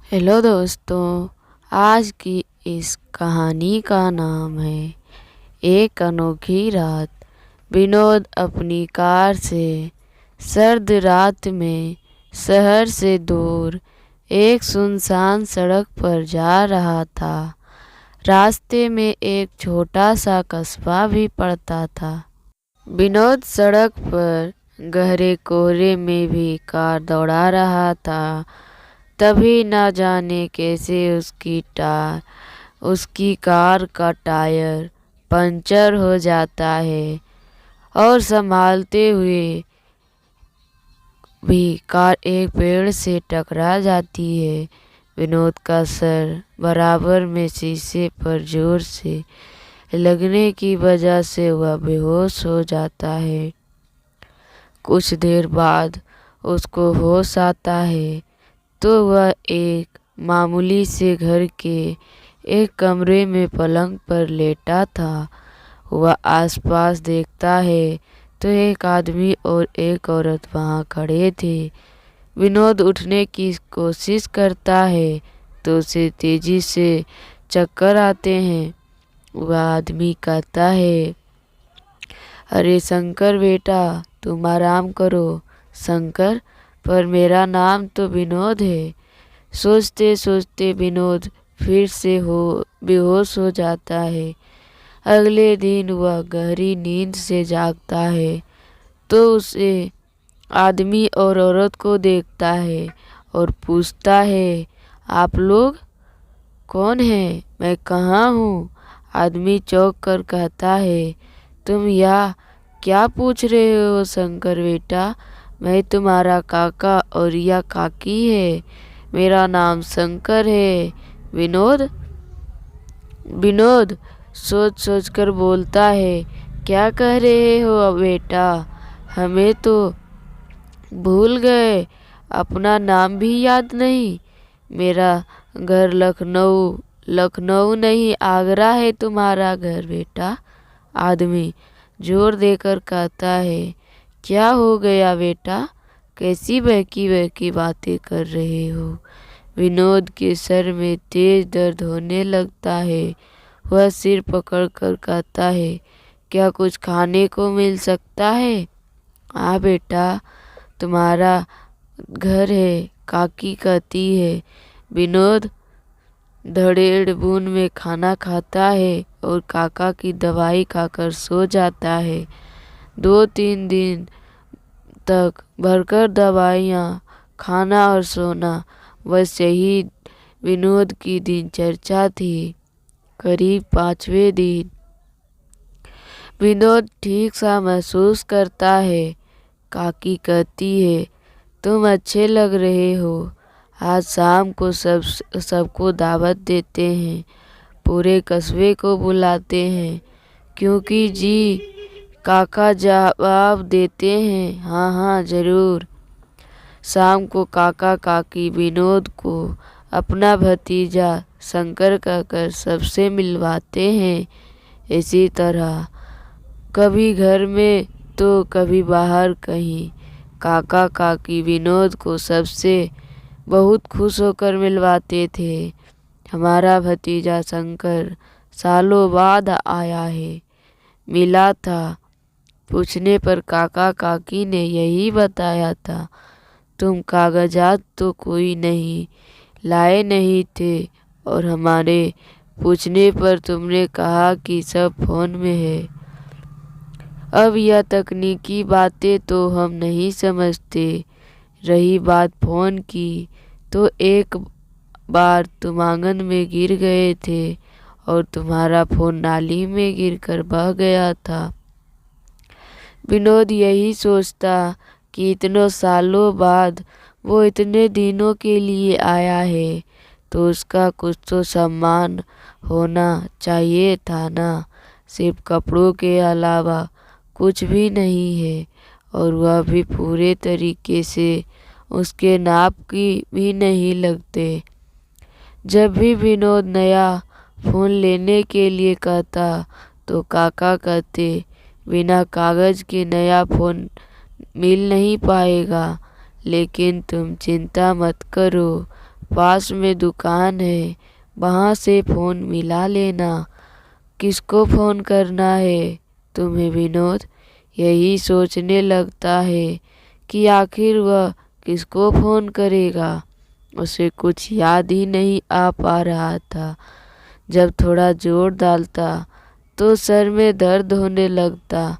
Hello दोस्तों। आज की इस कहानी का नाम है एक अनोखी रात। विनोद अपनी कार से सर्द रात में शहर से दूर एक सुनसान सड़क पर जा रहा था। रास्ते में एक छोटा सा कस्बा भी पड़ता था। विनोद सड़क पर गहरे कोहरे में भी कार दौड़ा रहा था। तभी न जाने कैसे उसकी कार का टायर पंचर हो जाता है और संभालते हुए भी कार एक पेड़ से टकरा जाती है। विनोद का सर बराबर में शीशे पर जोर से लगने की वजह से वह बेहोश हो जाता है। कुछ देर बाद उसको होश आता है तो वह एक मामूली से घर के एक कमरे में पलंग पर लेटा था। वह आसपास देखता है तो एक आदमी और एक औरत वहां खड़े थे। विनोद उठने की कोशिश करता है तो उसे तेजी से चक्कर आते हैं। वह आदमी कहता है, अरे शंकर बेटा, तुम आराम करो। शंकर, पर मेरा नाम तो विनोद है। सोचते सोचते विनोद फिर से बेहोश हो जाता है। अगले दिन वह गहरी नींद से जागता है तो उसे आदमी और औरत को देखता है और पूछता है, आप लोग कौन हैं? मैं कहाँ हूँ? आदमी चौंक कर कहता है, तुम यहाँ क्या पूछ रहे हो शंकर बेटा? मैं तुम्हारा काका और यह काकी है। मेरा नाम शंकर है। विनोद विनोद सोच सोच कर बोलता है, क्या कह रहे हो बेटा? हमें तो भूल गए, अपना नाम भी याद नहीं। मेरा घर लखनऊ नहीं, आगरा है तुम्हारा घर बेटा। आदमी जोर देकर कहता है, क्या हो गया बेटा? कैसी बहकी बहकी बातें कर रहे हो? विनोद के सर में तेज दर्द होने लगता है। वह सिर पकड़कर कहता है, क्या कुछ खाने को मिल सकता है? हाँ बेटा, तुम्हारा घर है, काकी कहती है। विनोद धड़ेल बूंद में खाना खाता है और काका की दवाई खाकर सो जाता है। 2-3 दिन तक भरकर दवाइयाँ, खाना और सोना, बस यही विनोद की दिनचर्या थी। करीब 5वें दिन विनोद ठीक सा महसूस करता है। काकी कहती है, तुम अच्छे लग रहे हो। आज शाम को सबको दावत देते हैं, पूरे कस्बे को बुलाते हैं। क्योंकि जी, काका जवाब देते हैं, हाँ हाँ जरूर। शाम को काका काकी विनोद को अपना भतीजा शंकर कहकर सबसे मिलवाते हैं। इसी तरह कभी घर में तो कभी बाहर कहीं काका काकी विनोद को सबसे बहुत खुश होकर मिलवाते थे। हमारा भतीजा शंकर सालों बाद आया है, मिला था। पूछने पर काका काकी ने यही बताया था, तुम कागजात तो कोई नहीं लाए नहीं थे और हमारे पूछने पर तुमने कहा कि सब फोन में है। अब यह तकनीकी बातें तो हम नहीं समझते। रही बात फोन की, तो एक बार तुम आंगन में गिर गए थे और तुम्हारा फोन नाली में गिरकर बह गया था। विनोद यही सोचता कि इतनों सालों बाद वो इतने दिनों के लिए आया है तो उसका कुछ तो सम्मान होना चाहिए था ना। सिर्फ कपड़ों के अलावा कुछ भी नहीं है और वह भी पूरे तरीके से उसके नाप की भी नहीं लगते। जब भी विनोद नया फोन लेने के लिए कहता तो काका कहते, बिना कागज के नया फोन मिल नहीं पाएगा। लेकिन तुम चिंता मत करो, पास में दुकान है, वहाँ से फ़ोन मिला लेना। किसको फ़ोन करना है तुम्हें विनोद? यही सोचने लगता है कि आखिर वह किसको फ़ोन करेगा। उसे कुछ याद ही नहीं आ पा रहा था। जब थोड़ा जोर डालता तो सर में दर्द होने लगता।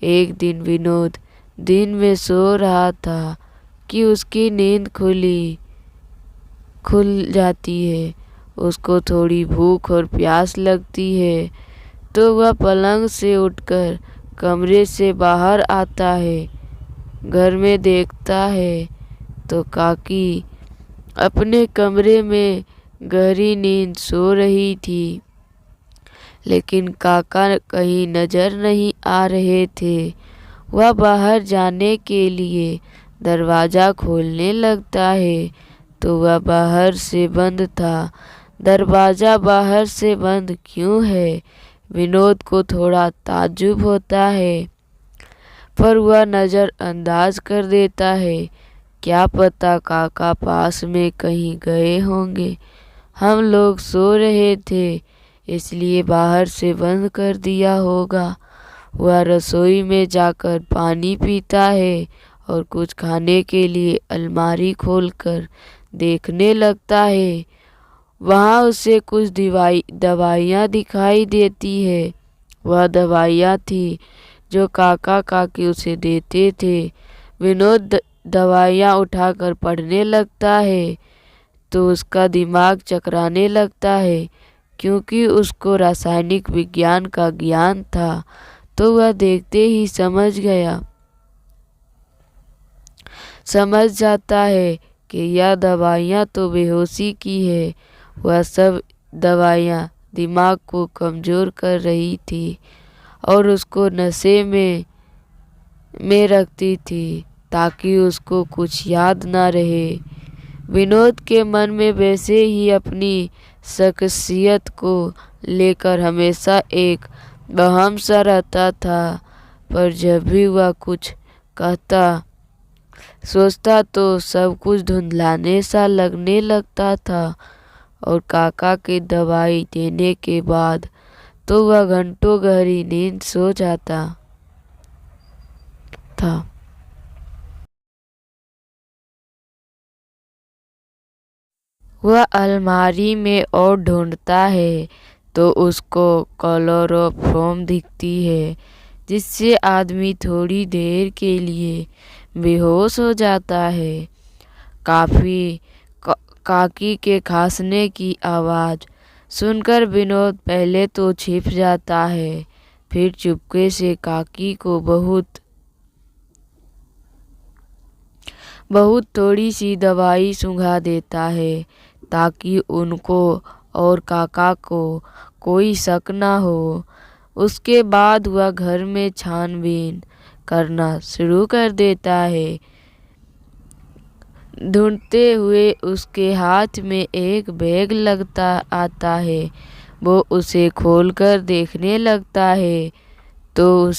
एक दिन विनोद दिन में सो रहा था कि उसकी नींद खुल जाती है। उसको थोड़ी भूख और प्यास लगती है तो वह पलंग से उठकर कमरे से बाहर आता है। घर में देखता है तो काकी अपने कमरे में गहरी नींद सो रही थी, लेकिन काका कहीं नजर नहीं आ रहे थे। वह बाहर जाने के लिए दरवाज़ा खोलने लगता है तो वह बाहर से बंद था। दरवाज़ा बाहर से बंद क्यों है? विनोद को थोड़ा ताज्जुब होता है, पर वह नज़रअंदाज कर देता है। क्या पता काका पास में कहीं गए होंगे। हम लोग सो रहे थे इसलिए बाहर से बंद कर दिया होगा। वह रसोई में जाकर पानी पीता है और कुछ खाने के लिए अलमारी खोलकर देखने लगता है। वहाँ उसे कुछ दवाइयाँ दिखाई देती है। वह दवाइयाँ थी जो काका काकी उसे देते थे। विनोद दवाइयाँ उठाकर पढ़ने लगता है तो उसका दिमाग चकराने लगता है, क्योंकि उसको रासायनिक विज्ञान का ज्ञान था। तो वह देखते ही समझ जाता है कि यह दवाइयाँ तो बेहोशी की है। वह सब दवाइयाँ दिमाग को कमज़ोर कर रही थी और उसको नशे में रखती थी ताकि उसको कुछ याद ना रहे। विनोद के मन में वैसे ही अपनी शख्सियत को लेकर हमेशा एक वहम सा रहता था, पर जब भी वह कुछ कहता सोचता तो सब कुछ धुंधलाने सा लगने लगता था। और काका की दवाई देने के बाद तो वह घंटों गहरी नींद सो जाता था। वह अलमारी में और ढूंढता है तो उसको क्लोरोफॉर्म दिखती है, जिससे आदमी थोड़ी देर के लिए बेहोश हो जाता है। काकी के खांसने की आवाज़ सुनकर विनोद पहले तो छिप जाता है, फिर चुपके से काकी को बहुत थोड़ी सी दवाई सुंघा देता है ताकि उनको और काका को कोई शक ना हो। उसके बाद वह घर में छानबीन करना शुरू कर देता है। ढूंढते हुए उसके हाथ में एक बैग आता है। वो उसे खोलकर देखने लगता है तो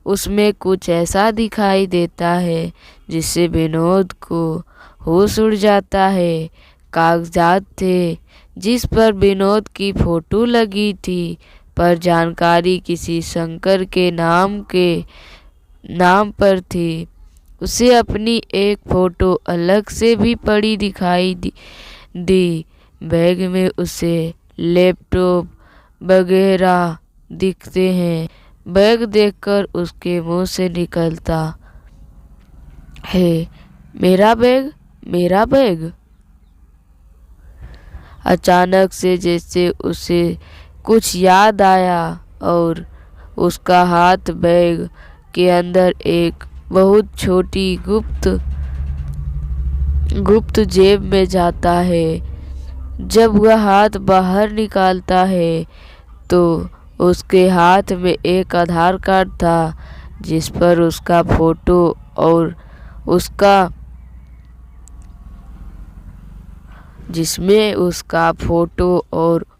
उसमें कुछ ऐसा दिखाई देता है जिससे विनोद को होश उड़ जाता है। कागजात थे जिस पर विनोद की फोटो लगी थी, पर जानकारी किसी शंकर के नाम पर थी। उसे अपनी एक फोटो अलग से भी पड़ी दिखाई दी। बैग में उसे लैपटॉप वगैरह दिखते हैं। बैग देखकर उसके मुंह से निकलता है, मेरा बैग, मेरा बैग। अचानक से जैसे उसे कुछ याद आया और उसका हाथ बैग के अंदर एक बहुत छोटी गुप्त जेब में जाता है। जब वह हाथ बाहर निकालता है तो उसके हाथ में एक आधार कार्ड था, जिस पर उसका फोटो और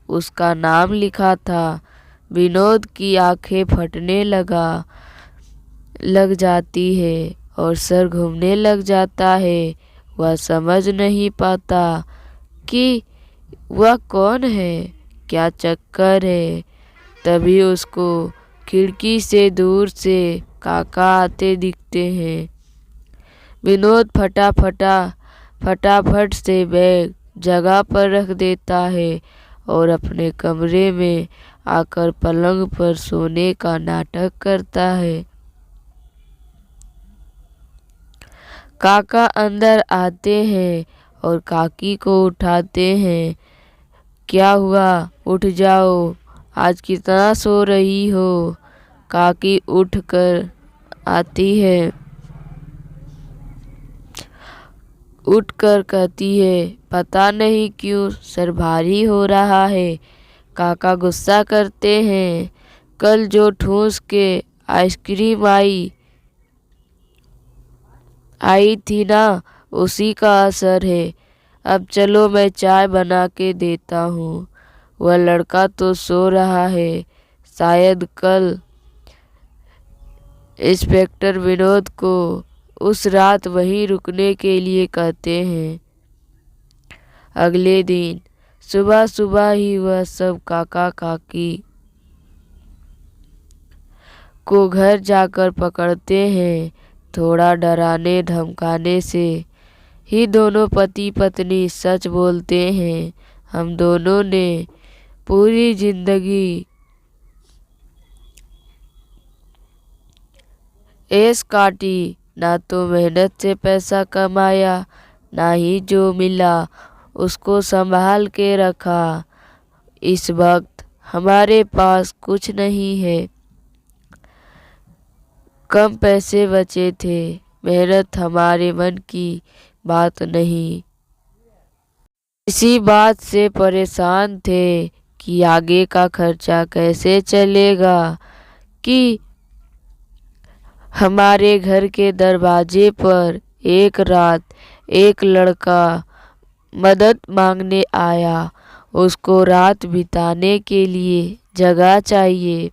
उसका नाम लिखा था। विनोद की आंखें फटने लग जाती है और सर घूमने लग जाता है। वह समझ नहीं पाता कि वह कौन है, क्या चक्कर है। तभी उसको खिड़की से दूर से काका आते दिखते हैं। विनोद फटाफट से बैग जगह पर रख देता है और अपने कमरे में आकर पलंग पर सोने का नाटक करता है। काका अंदर आते हैं और काकी को उठाते हैं। क्या हुआ, उठ जाओ, आज कितना सो रही हो। काकी उठकर कहती है, पता नहीं क्यों सर भारी हो रहा है। काका गुस्सा करते हैं, कल जो ठूस के आइसक्रीम आई थी ना, उसी का असर है। अब चलो मैं चाय बना के देता हूँ। वह लड़का तो सो रहा है, शायद कल इंस्पेक्टर विनोद को उस रात वहीं रुकने के लिए कहते हैं। अगले दिन सुबह ही वह सब काका काकी को घर जाकर पकड़ते हैं। थोड़ा डराने धमकाने से ही दोनों पति पत्नी सच बोलते हैं। हम दोनों ने पूरी जिंदगी ऐश काटी, ना तो मेहनत से पैसा कमाया, ना ही जो मिला उसको संभाल के रखा। इस वक्त हमारे पास कुछ नहीं है, कम पैसे बचे थे। मेहनत हमारे मन की बात नहीं। इसी बात से परेशान थे कि आगे का खर्चा कैसे चलेगा, कि हमारे घर के दरवाजे पर एक रात एक लड़का मदद मांगने आया। उसको रात बिताने के लिए जगह चाहिए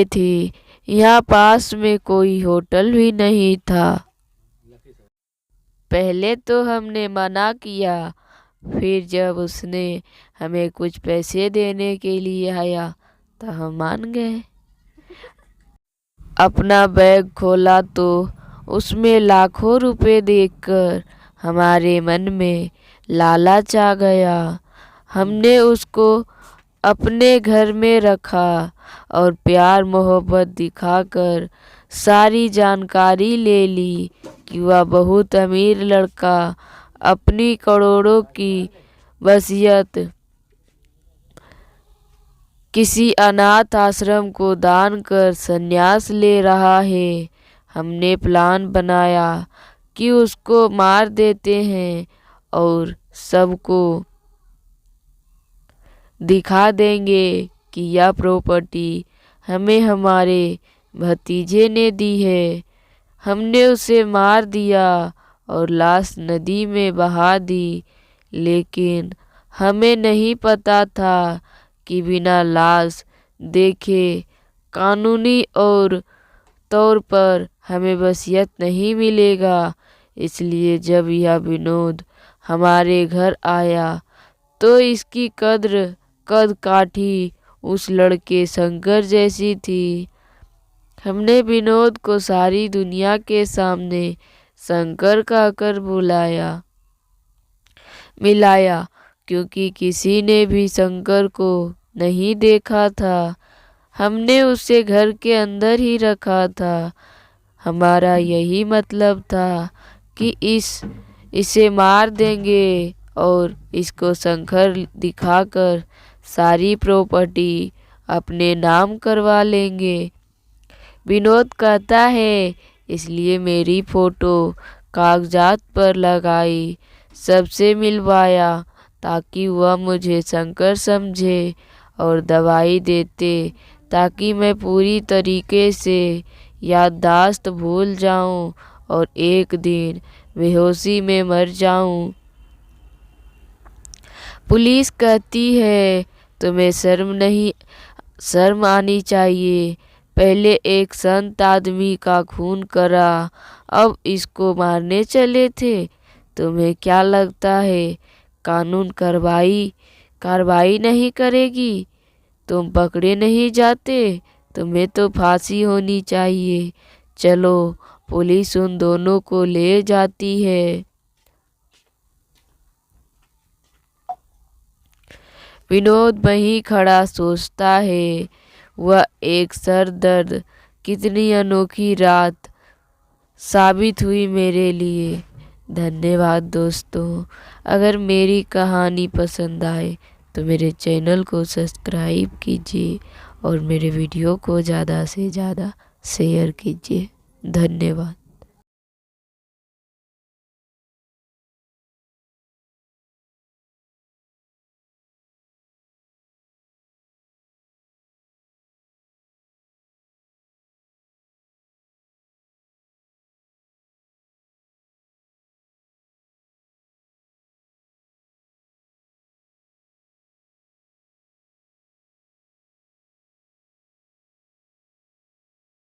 थी। यहाँ पास में कोई होटल भी नहीं था। पहले तो हमने मना किया, फिर जब उसने हमें कुछ पैसे देने के लिए आया तो हम मान गए। अपना बैग खोला तो उसमें लाखों रुपए देखकर हमारे मन में लालच आ गया। हमने उसको अपने घर में रखा और प्यार मोहब्बत दिखाकर सारी जानकारी ले ली कि वह बहुत अमीर लड़का अपनी करोड़ों की वसीयत किसी अनाथ आश्रम को दान कर संन्यास ले रहा है। हमने प्लान बनाया कि उसको मार देते हैं और सबको दिखा देंगे कि यह प्रॉपर्टी हमें हमारे भतीजे ने दी है। हमने उसे मार दिया और लाश नदी में बहा दी, लेकिन हमें नहीं पता था कि बिना लाश देखे कानूनी और तौर पर हमें वसीयत नहीं मिलेगा। इसलिए जब यह विनोद हमारे घर आया तो इसकी कद काठी उस लड़के शंकर जैसी थी। हमने विनोद को सारी दुनिया के सामने शंकर कहकर मिलाया, क्योंकि किसी ने भी शंकर को नहीं देखा था। हमने उसे घर के अंदर ही रखा था। हमारा यही मतलब था कि इसे मार देंगे और इसको शंकर दिखाकर सारी प्रॉपर्टी अपने नाम करवा लेंगे। विनोद कहता है, इसलिए मेरी फोटो कागजात पर लगाई, सबसे मिलवाया, ताकि वह मुझे शंकर समझे और दवाई देते ताकि मैं पूरी तरीके से याददाश्त भूल जाऊं और एक दिन बेहोशी में मर जाऊं। पुलिस कहती है, तुम्हें शर्म आनी चाहिए। पहले एक संत आदमी का खून करा, अब इसको मारने चले थे। तुम्हें क्या लगता है कानून कार्रवाई नहीं करेगी? तुम पकड़े नहीं जाते? तुम्हें तो फांसी होनी चाहिए। चलो, पुलिस उन दोनों को ले जाती है। विनोद वहीं खड़ा सोचता है, वह एक सरदर्द कितनी अनोखी रात साबित हुई मेरे लिए। धन्यवाद दोस्तों। अगर मेरी कहानी पसंद आए तो मेरे चैनल को सब्सक्राइब कीजिए और मेरे वीडियो को ज़्यादा से ज़्यादा शेयर कीजिए। धन्यवाद।